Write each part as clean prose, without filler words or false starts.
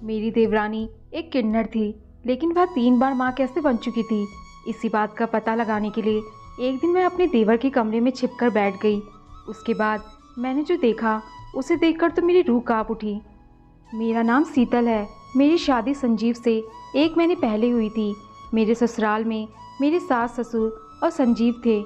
मेरी देवरानी एक किन्नर थी, लेकिन वह 3 बार माँ कैसे बन चुकी थी, इसी बात का पता लगाने के लिए एक दिन मैं अपने देवर के कमरे में छिपकर बैठ गई। उसके बाद मैंने जो देखा उसे देखकर तो मेरी रूह कांप उठी। मेरा नाम शीतल है। मेरी शादी संजीव से 1 महीने पहले हुई थी। मेरे ससुराल में मेरे सास ससुर और संजीव थे।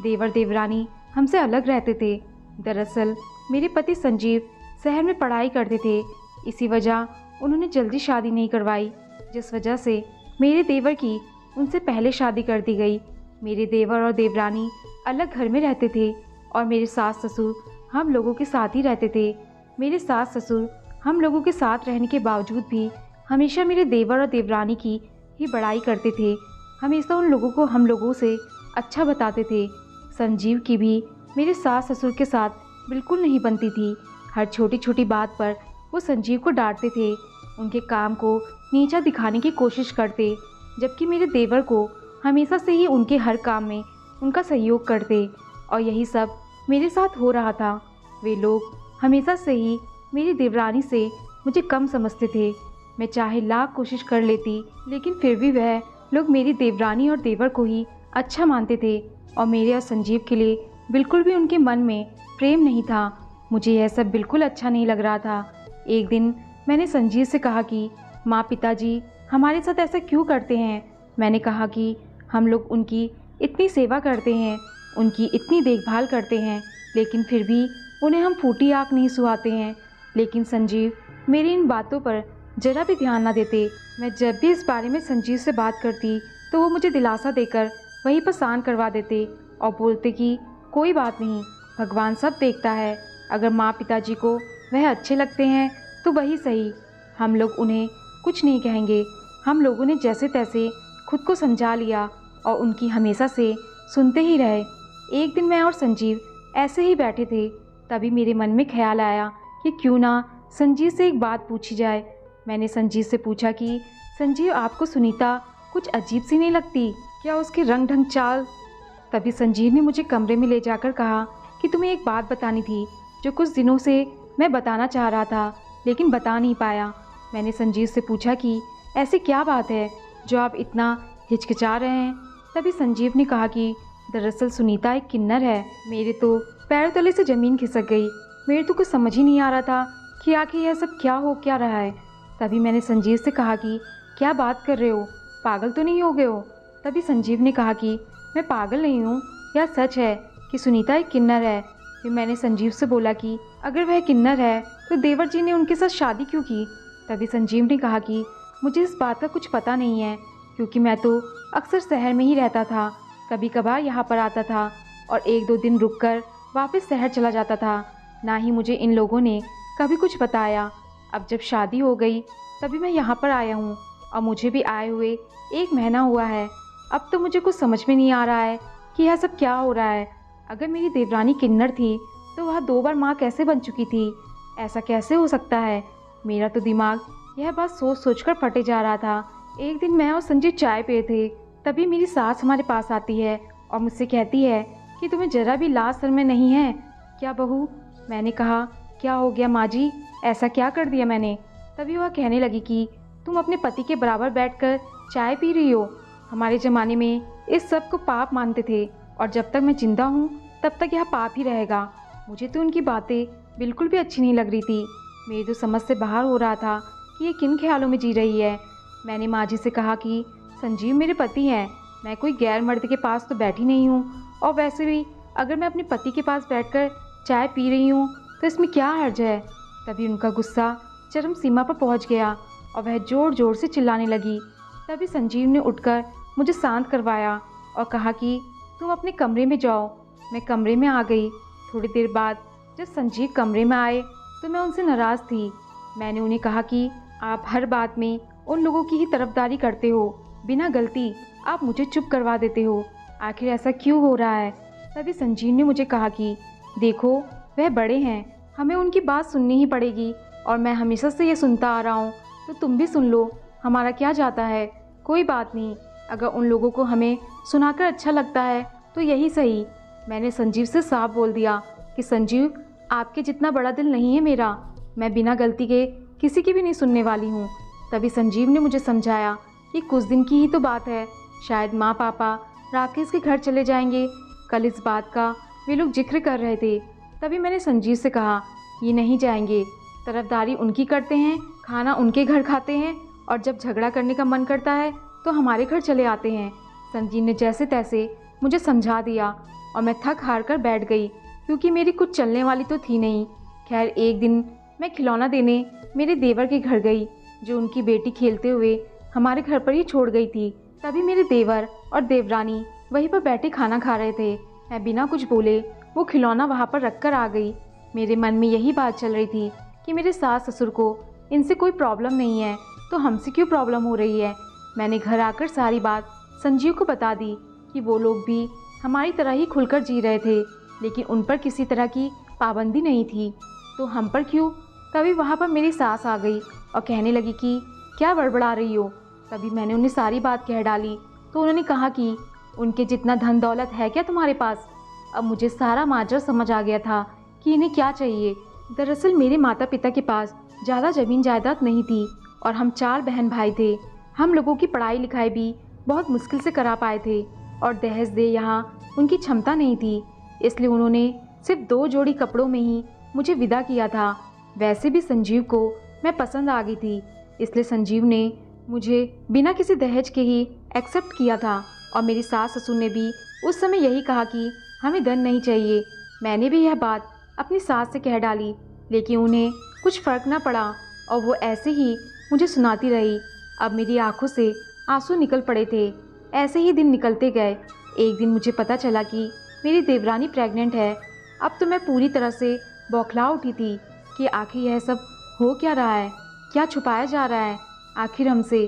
देवर देवरानी हमसे अलग रहते थे। दरअसल मेरे पति संजीव शहर में पढ़ाई करते थे, इसी वजह उन्होंने जल्दी शादी नहीं करवाई, जिस वजह से मेरे देवर की उनसे पहले शादी कर दी गई। मेरे देवर और देवरानी अलग घर में रहते थे और मेरे सास ससुर हम लोगों के साथ ही रहते थे। मेरे सास ससुर हम लोगों के साथ रहने के बावजूद भी हमेशा मेरे देवर और देवरानी की ही बड़ाई करते थे। हमेशा उन लोगों को हम लोगों से अच्छा बताते थे। संजीव की भी मेरे सास ससुर के साथ बिल्कुल नहीं बनती थी। हर छोटी छोटी बात पर वो संजीव को डांटते थे, उनके काम को नीचा दिखाने की कोशिश करते, जबकि मेरे देवर को हमेशा से ही उनके हर काम में उनका सहयोग करते। और यही सब मेरे साथ हो रहा था। वे लोग हमेशा से ही मेरी देवरानी से मुझे कम समझते थे। मैं चाहे लाख कोशिश कर लेती, लेकिन फिर भी वह लोग मेरी देवरानी और देवर को ही अच्छा मानते थे और मेरे और संजीव के लिए बिल्कुल भी उनके मन में प्रेम नहीं था। मुझे यह सब बिल्कुल अच्छा नहीं लग रहा था। एक दिन मैंने संजीव से कहा कि माँ पिताजी हमारे साथ ऐसा क्यों करते हैं। मैंने कहा कि हम लोग उनकी इतनी सेवा करते हैं, उनकी इतनी देखभाल करते हैं, लेकिन फिर भी उन्हें हम फूटी आँख नहीं सुहाते हैं। लेकिन संजीव मेरी इन बातों पर ज़रा भी ध्यान ना देते। मैं जब भी इस बारे में संजीव से बात करती तो वो मुझे दिलासा देकर वहीं पर शांत करवा देते और बोलते कि कोई बात नहीं, भगवान सब देखता है। अगर माँ पिताजी को वह अच्छे लगते हैं तो वही सही, हम लोग उन्हें कुछ नहीं कहेंगे। हम लोगों ने जैसे तैसे खुद को समझा लिया और उनकी हमेशा से सुनते ही रहे। एक दिन मैं और संजीव ऐसे ही बैठे थे, तभी मेरे मन में ख्याल आया कि क्यों ना संजीव से एक बात पूछी जाए। मैंने संजीव से पूछा कि संजीव, आपको सुनीता कुछ अजीब सी नहीं लगती क्या, उसके रंग ढंग चाल। तभी संजीव ने मुझे कमरे में ले जाकर कहा कि तुम्हें एक बात बतानी थी जो कुछ दिनों से मैं बताना चाह रहा था लेकिन बता नहीं पाया। मैंने संजीव से पूछा कि ऐसी क्या बात है जो आप इतना हिचकिचा रहे हैं। तभी संजीव ने कहा कि दरअसल सुनीता एक किन्नर है। मेरे तो पैर तले से ज़मीन खिसक गई। मेरे तो कुछ समझ ही नहीं आ रहा था कि आखिर यह सब क्या रहा है। तभी मैंने संजीव से कहा कि क्या बात कर रहे हो, पागल तो नहीं हो गए हो। तभी संजीव ने कहा कि मैं पागल नहीं हूँ, यह सच है कि सुनीता एक किन्नर है। फिर मैंने संजीव से बोला कि अगर वह किन्नर है तो देवर जी ने उनके साथ शादी क्यों की। तभी संजीव ने कहा कि मुझे इस बात का कुछ पता नहीं है, क्योंकि मैं तो अक्सर शहर में ही रहता था। कभी कभार यहाँ पर आता था और 1-2 दिन रुककर वापस शहर चला जाता था। ना ही मुझे इन लोगों ने कभी कुछ बताया। अब जब शादी हो गई तभी मैं यहाँ पर आया हूँ और मुझे भी आए हुए 1 महीना हुआ है। अब तो मुझे कुछ समझ में नहीं आ रहा है कि यह सब क्या हो रहा है। अगर मेरी देवरानी किन्नर थी तो वह 2 बार माँ कैसे बन चुकी थी, ऐसा कैसे हो सकता है। मेरा तो दिमाग यह बात सोच सोच कर फटे जा रहा था। एक दिन मैं और संजीव चाय पिए थे, तभी मेरी सास हमारे पास आती है और मुझसे कहती है कि तुम्हें ज़रा भी लाज शर्म नहीं है क्या बहू। मैंने कहा क्या हो गया माँ जी, ऐसा क्या कर दिया मैंने। तभी वह कहने लगी कि तुम अपने पति के बराबर बैठकर चाय पी रही हो। हमारे ज़माने में इस सब को पाप मानते थे और जब तक मैं जिंदा हूँ तब तक यह पाप ही रहेगा। मुझे तो उनकी बातें बिल्कुल भी अच्छी नहीं लग रही थी। मेरी तो समझ से बाहर हो रहा था कि ये किन ख्यालों में जी रही है। मैंने माँ जी से कहा कि संजीव मेरे पति हैं, मैं कोई गैर मर्द के पास तो बैठी नहीं हूँ, और वैसे भी अगर मैं अपने पति के पास बैठकर चाय पी रही हूँ तो इसमें क्या हर्ज है। तभी उनका गुस्सा चरम सीमा पर पहुँच गया और वह ज़ोर ज़ोर से चिल्लाने लगी। तभी संजीव ने उठकर मुझे शांत करवाया और कहा कि तुम अपने कमरे में जाओ। मैं कमरे में आ गई। थोड़ी देर बाद जब संजीव कमरे में आए तो मैं उनसे नाराज़ थी। मैंने उन्हें कहा कि आप हर बात में उन लोगों की ही तरफदारी करते हो, बिना गलती आप मुझे चुप करवा देते हो, आखिर ऐसा क्यों हो रहा है। तभी संजीव ने मुझे कहा कि देखो वह बड़े हैं, हमें उनकी बात सुननी ही पड़ेगी, और मैं हमेशा से ये सुनता आ रहा हूँ तो तुम भी सुन लो, हमारा क्या जाता है। कोई बात नहीं, अगर उन लोगों को हमें सुनाकर अच्छा लगता है तो यही सही। मैंने संजीव से साफ बोल दिया कि संजीव, आपके जितना बड़ा दिल नहीं है मेरा। मैं बिना गलती के किसी की भी नहीं सुनने वाली हूँ। तभी संजीव ने मुझे समझाया कि कुछ दिन की ही तो बात है, शायद माँ पापा राकेश के घर चले जाएंगे। कल इस बात का वे लोग जिक्र कर रहे थे। तभी मैंने संजीव से कहा, ये नहीं जाएंगे, तरफदारी उनकी करते हैं, खाना उनके घर खाते हैं और जब झगड़ा करने का मन करता है तो हमारे घर चले आते हैं। संजीव ने जैसे तैसे मुझे समझा दिया और मैं थक हार कर बैठ गई, क्योंकि मेरी कुछ चलने वाली तो थी नहीं। खैर, एक दिन मैं खिलौना देने मेरे देवर के घर गई, जो उनकी बेटी खेलते हुए हमारे घर पर ही छोड़ गई थी। तभी मेरे देवर और देवरानी वहीं पर बैठे खाना खा रहे थे। मैं बिना कुछ बोले वो खिलौना वहाँ पर रख कर आ गई। मेरे मन में यही बात चल रही थी कि मेरे सास ससुर को इनसे कोई प्रॉब्लम नहीं है, तो हमसे क्यों प्रॉब्लम हो रही है। मैंने घर आकर सारी बात संजीव को बता दी कि वो लोग भी हमारी तरह ही खुलकर जी रहे थे, लेकिन उन पर किसी तरह की पाबंदी नहीं थी, तो हम पर क्यों। तभी वहाँ पर मेरी सास आ गई और कहने लगी कि क्या बड़बड़ा रही हो। तभी मैंने उन्हें सारी बात कह डाली, तो उन्होंने कहा कि उनके जितना धन दौलत है क्या तुम्हारे पास। अब मुझे सारा माजरा समझ आ गया था कि इन्हें क्या चाहिए। दरअसल मेरे माता पिता के पास ज़्यादा ज़मीन जायदाद नहीं थी और हम 4 बहन भाई थे। हम लोगों की पढ़ाई लिखाई भी बहुत मुश्किल से करा पाए थे और दहेज दे यहाँ उनकी क्षमता नहीं थी, इसलिए उन्होंने सिर्फ 2 जोड़ी कपड़ों में ही मुझे विदा किया था। वैसे भी संजीव को मैं पसंद आ गई थी, इसलिए संजीव ने मुझे बिना किसी दहेज के ही एक्सेप्ट किया था और मेरी सास ससुर ने भी उस समय यही कहा कि हमें धन नहीं चाहिए। मैंने भी यह बात अपनी सास से कह डाली, लेकिन उन्हें कुछ फ़र्क ना पड़ा और वो ऐसे ही मुझे सुनाती रही। अब मेरी आंखों से आंसू निकल पड़े थे। ऐसे ही दिन निकलते गए। एक दिन मुझे पता चला कि मेरी देवरानी प्रेग्नेंट है। अब तो मैं पूरी तरह से बौखला उठी थी कि आखिर यह सब हो क्या रहा है, क्या छुपाया जा रहा है आखिर हमसे।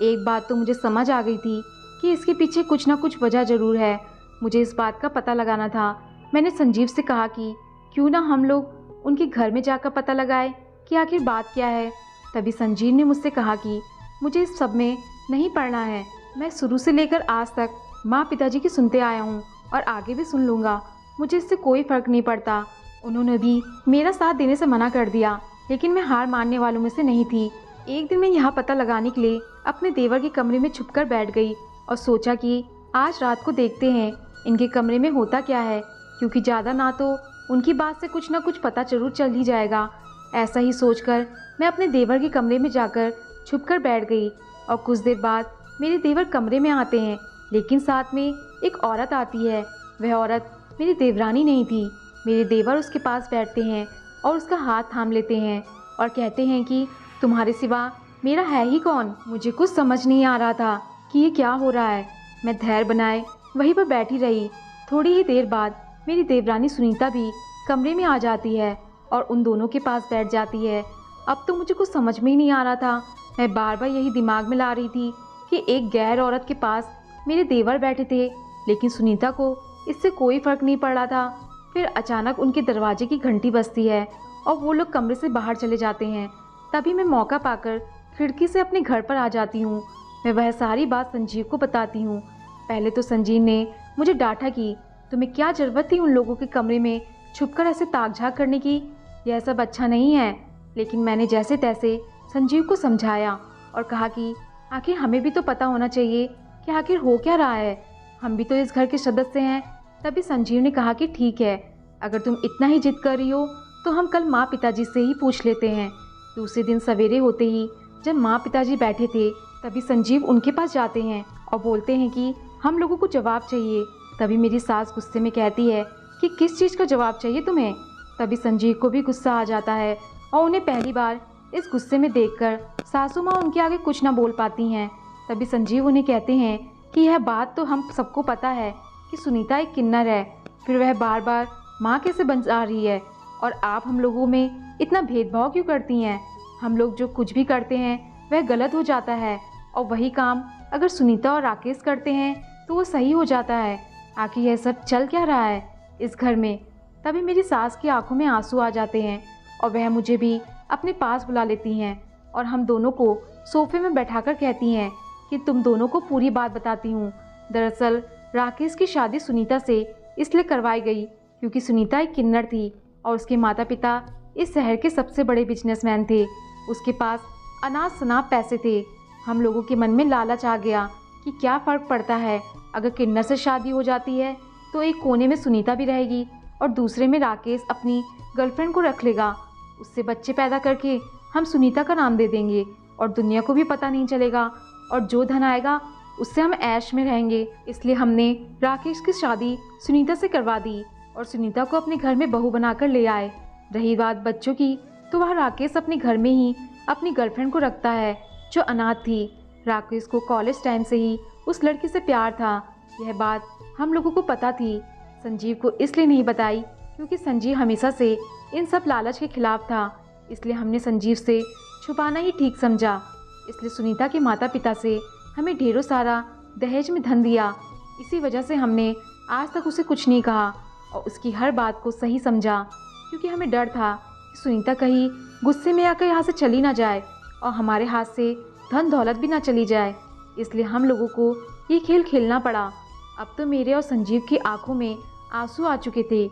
एक बात तो मुझे समझ आ गई थी कि इसके पीछे कुछ ना कुछ वजह ज़रूर है। मुझे इस बात का पता लगाना था। मैंने संजीव से कहा कि क्यों ना हम लोग उनके घर में जाकर पता लगाए कि आखिर बात क्या है। तभी संजीव ने मुझसे कहा कि मुझे इस सब में नहीं पड़ना है। मैं शुरू से लेकर आज तक माँ पिताजी की सुनते आया हूँ और आगे भी सुन लूँगा। मुझे इससे कोई फ़र्क नहीं पड़ता। उन्होंने भी मेरा साथ देने से मना कर दिया, लेकिन मैं हार मानने वालों में से नहीं थी। एक दिन मैं यहाँ पता लगाने के लिए अपने देवर के कमरे में छुपकर बैठ गई और सोचा कि आज रात को देखते हैं इनके कमरे में होता क्या है, क्योंकि ज़्यादा ना तो उनकी बात से कुछ ना कुछ पता जरूर चल ही जाएगा। ऐसा ही सोचकर मैं अपने देवर के कमरे में जाकर छुपकर बैठ गई और कुछ देर बाद मेरे देवर कमरे में आते हैं, लेकिन साथ में एक औरत आती है। वह औरत मेरी देवरानी नहीं थी। मेरे देवर उसके पास बैठते हैं और उसका हाथ थाम लेते हैं और कहते हैं कि तुम्हारे सिवा मेरा है ही कौन। मुझे कुछ समझ नहीं आ रहा था कि ये क्या हो रहा है। मैं धैर्य बनाए वहीं पर बैठी रही। थोड़ी ही देर बाद मेरी देवरानी सुनीता भी कमरे में आ जाती है और उन दोनों के पास बैठ जाती है। अब तो मुझे कुछ समझ में ही नहीं आ रहा था। मैं बार बार यही दिमाग में ला रही थी कि एक गैर औरत के पास मेरे देवर बैठे थे, लेकिन सुनीता को इससे कोई फ़र्क नहीं पड़ रहा था। फिर अचानक उनके दरवाजे की घंटी बजती है और वो लोग कमरे से बाहर चले जाते हैं। तभी मैं मौका पाकर खिड़की से अपने घर पर आ जाती हूँ। मैं वह सारी बात संजीव को बताती हूँ। पहले तो संजीव ने मुझे डांटा कि तुम्हें क्या ज़रूरत थी उन लोगों के कमरे में छुपकर ऐसे ताक झाक करने की, यह सब अच्छा नहीं है। लेकिन मैंने जैसे तैसे संजीव को समझाया और कहा कि आखिर हमें भी तो पता होना चाहिए कि आखिर हो क्या रहा है, हम भी तो इस घर के सदस्य हैं। तभी संजीव ने कहा कि ठीक है, अगर तुम इतना ही जिद कर रही हो तो हम कल माँ पिताजी से ही पूछ लेते हैं। दूसरे दिन सवेरे होते ही जब माँ पिताजी बैठे थे, तभी संजीव उनके पास जाते हैं और बोलते हैं कि हम लोगों को जवाब चाहिए। तभी मेरी सास गुस्से में कहती है कि किस चीज़ का जवाब चाहिए तुम्हें। तभी संजीव को भी गुस्सा आ जाता है और उन्हें पहली बार इस गुस्से में देखकर सासू माँ उनके आगे कुछ ना बोल पाती हैं। तभी संजीव उन्हें कहते हैं कि यह बात तो हम सबको पता है कि सुनीता एक किन्नर है, फिर वह बार बार माँ कैसे बन जा रही है और आप हम लोगों में इतना भेदभाव क्यों करती हैं। हम लोग जो कुछ भी करते हैं वह गलत हो जाता है और वही काम अगर सुनीता और राकेश करते हैं तो वो सही हो जाता है। आखिर यह सब चल क्या रहा है इस घर में। तभी मेरी सास की आंखों में आंसू आ जाते हैं और वह मुझे भी अपने पास बुला लेती हैं और हम दोनों को सोफे में बैठाकर कहती हैं कि तुम दोनों को पूरी बात बताती हूँ। दरअसल राकेश की शादी सुनीता से इसलिए करवाई गई क्योंकि सुनीता एक किन्नर थी और उसके माता पिता इस शहर के सबसे बड़े बिजनेसमैन थे। उसके पास अनाप शनाप पैसे थे। हम लोगों के मन में लालच आ गया कि क्या फ़र्क पड़ता है, अगर किन्नर से शादी हो जाती है तो एक कोने में सुनीता भी रहेगी और दूसरे में राकेश अपनी गर्लफ्रेंड को रख लेगा। उससे बच्चे पैदा करके हम सुनीता का नाम दे देंगे और दुनिया को भी पता नहीं चलेगा, और जो धन आएगा उससे हम ऐश में रहेंगे। इसलिए हमने राकेश की शादी सुनीता से करवा दी और सुनीता को अपने घर में बहू बनाकर ले आए। रही बात बच्चों की, तो वह राकेश अपने घर में ही अपनी गर्लफ्रेंड को रखता है जो अनाथ थी। राकेश को कॉलेज टाइम से ही उस लड़की से प्यार था। यह बात हम लोगों को पता थी। संजीव को इसलिए नहीं बताई क्योंकि संजीव हमेशा से इन सब लालच के खिलाफ था, इसलिए हमने संजीव से छुपाना ही ठीक समझा। इसलिए सुनीता के माता पिता से हमें ढेरों सारा दहेज में धन दिया। इसी वजह से हमने आज तक उसे कुछ नहीं कहा और उसकी हर बात को सही समझा, क्योंकि हमें डर था कि सुनीता कहीं गुस्से में आकर यहाँ से चली ना जाए और हमारे हाथ से धन दौलत भी ना चली जाए। इसलिए हम लोगों को ये खेल खेलना पड़ा। अब तो मेरे और संजीव की आंखों में आंसू आ चुके थे।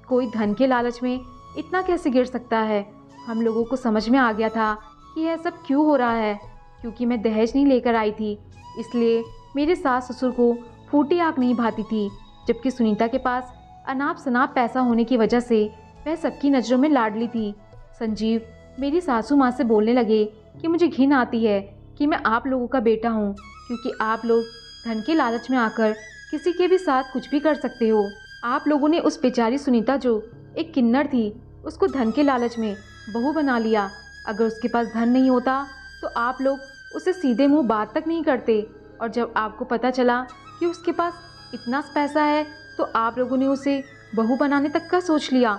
कोई धन के लालच में इतना कैसे गिर सकता है। हम लोगों को समझ में आ गया था कि यह सब क्यों हो रहा है, क्योंकि मैं दहेज नहीं लेकर आई थी, इसलिए मेरे सास ससुर को फूटी आँख नहीं भाती थी। जबकि सुनीता के पास अनाप शनाप पैसा होने की वजह से वह सबकी नज़रों में लाडली थी। संजीव मेरी सासू माँ से बोलने लगे कि मुझे घिन आती है कि मैं आप लोगों का बेटा हूँ, क्योंकि आप लोग धन के लालच में आकर किसी के भी साथ कुछ भी कर सकते हो। आप लोगों ने उस बेचारी सुनीता जो एक किन्नर थी उसको धन के लालच में बहू बना लिया। अगर उसके पास धन नहीं होता तो आप लोग उसे सीधे मुंह बात तक नहीं करते, और जब आपको पता चला कि उसके पास इतना पैसा है तो आप लोगों ने उसे बहू बनाने तक का सोच लिया।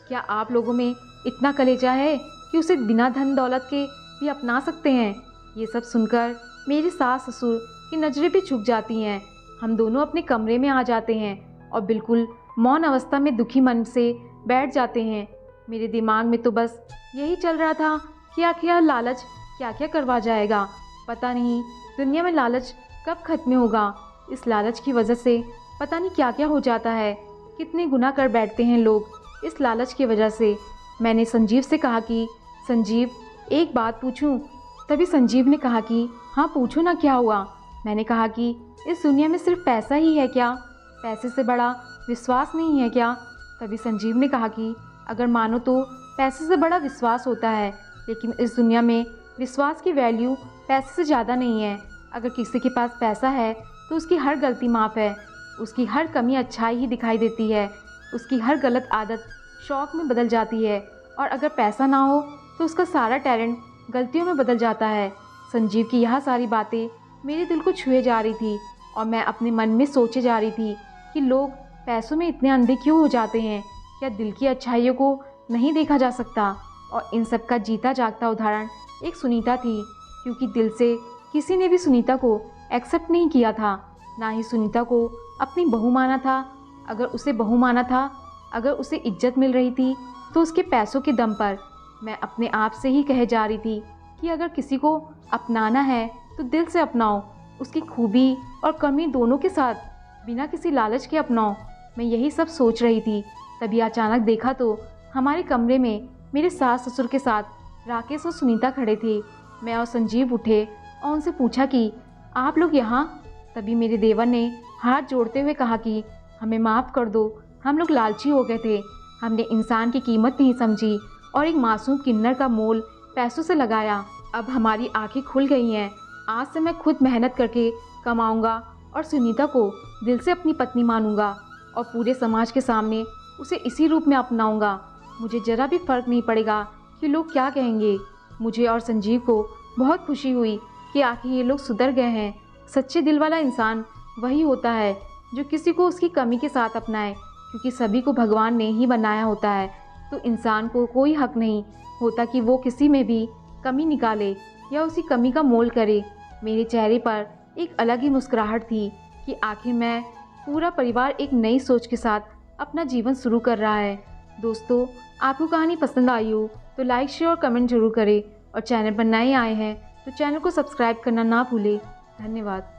क्या आप लोगों में इतना कलेजा है कि उसे बिना धन दौलत के भी अपना सकते हैं? ये सब सुनकर मेरी सास ससुर की नज़रें भी झुक जाती हैं। हम दोनों अपने कमरे में आ जाते हैं और बिल्कुल मौन अवस्था में दुखी मन से बैठ जाते हैं। मेरे दिमाग में तो बस यही चल रहा था कि आखिर लालच क्या क्या करवा जाएगा। पता नहीं दुनिया में लालच कब खत्म होगा। इस लालच की वजह से पता नहीं क्या क्या हो जाता है, कितने गुनाह कर बैठते हैं लोग इस लालच की वजह से। मैंने संजीव से कहा कि संजीव एक बात पूछूं? तभी संजीव ने कहा कि हाँ पूछो ना, क्या हुआ? मैंने कहा कि इस दुनिया में सिर्फ पैसा ही है क्या? पैसे से बड़ा विश्वास नहीं है क्या? तभी संजीव ने कहा कि अगर मानो तो पैसे से बड़ा विश्वास होता है, लेकिन इस दुनिया में विश्वास की वैल्यू पैसे से ज़्यादा नहीं है। अगर किसी के पास पैसा है तो उसकी हर गलती माफ़ है, उसकी हर कमी अच्छाई ही दिखाई देती है, उसकी हर गलत आदत शौक में बदल जाती है, और अगर पैसा ना हो तो उसका सारा टैलेंट गलतियों में बदल जाता है। संजीव की यह सारी बातें मेरे दिल को छुए जा रही थी और मैं अपने मन में सोचे जा रही थी कि लोग पैसों में इतने अंधे क्यों हो जाते हैं? क्या दिल की अच्छाइयों को नहीं देखा जा सकता? और इन सब का जीता जागता उदाहरण एक सुनीता थी, क्योंकि दिल से किसी ने भी सुनीता को एक्सेप्ट नहीं किया था, ना ही सुनीता को अपनी बहू माना था। अगर उसे बहू माना था, अगर उसे इज्जत मिल रही थी तो उसके पैसों के दम पर। मैं अपने आप से ही कहे जा रही थी कि अगर किसी को अपनाना है तो दिल से अपनाओ, उसकी खूबी और कमी दोनों के साथ, बिना किसी लालच के अपनाओ। मैं यही सब सोच रही थी, तभी अचानक देखा तो हमारे कमरे में मेरे सास ससुर के साथ राकेश और सुनीता खड़े थे। मैं और संजीव उठे और उनसे पूछा कि आप लोग यहाँ? तभी मेरे देवर ने हाथ जोड़ते हुए कहा कि हमें माफ़ कर दो, हम लोग लालची हो गए थे, हमने इंसान की कीमत नहीं समझी और एक मासूम किन्नर का मोल पैसों से लगाया। अब हमारी आंखें खुल गई हैं। आज से मैं खुद मेहनत करके कमाऊंगा और सुनीता को दिल से अपनी पत्नी मानूंगा और पूरे समाज के सामने उसे इसी रूप में अपनाऊंगा। मुझे ज़रा भी फ़र्क नहीं पड़ेगा कि लोग क्या कहेंगे। मुझे और संजीव को बहुत खुशी हुई कि आखिर ये लोग सुधर गए हैं। सच्चे दिल वाला इंसान वही होता है जो किसी को उसकी कमी के साथ अपनाए, क्योंकि सभी को भगवान ने ही बनाया होता है, तो इंसान को कोई हक नहीं होता कि वो किसी में भी कमी निकाले या उसी कमी का मोल करे। मेरे चेहरे पर एक अलग ही मुस्कुराहट थी कि आखिर मैं पूरा परिवार एक नई सोच के साथ अपना जीवन शुरू कर रहा है। दोस्तों, आपको कहानी पसंद आई हो तो लाइक शेयर और कमेंट जरूर करें, और चैनल पर नए आए हैं तो चैनल को सब्सक्राइब करना ना भूलें। धन्यवाद।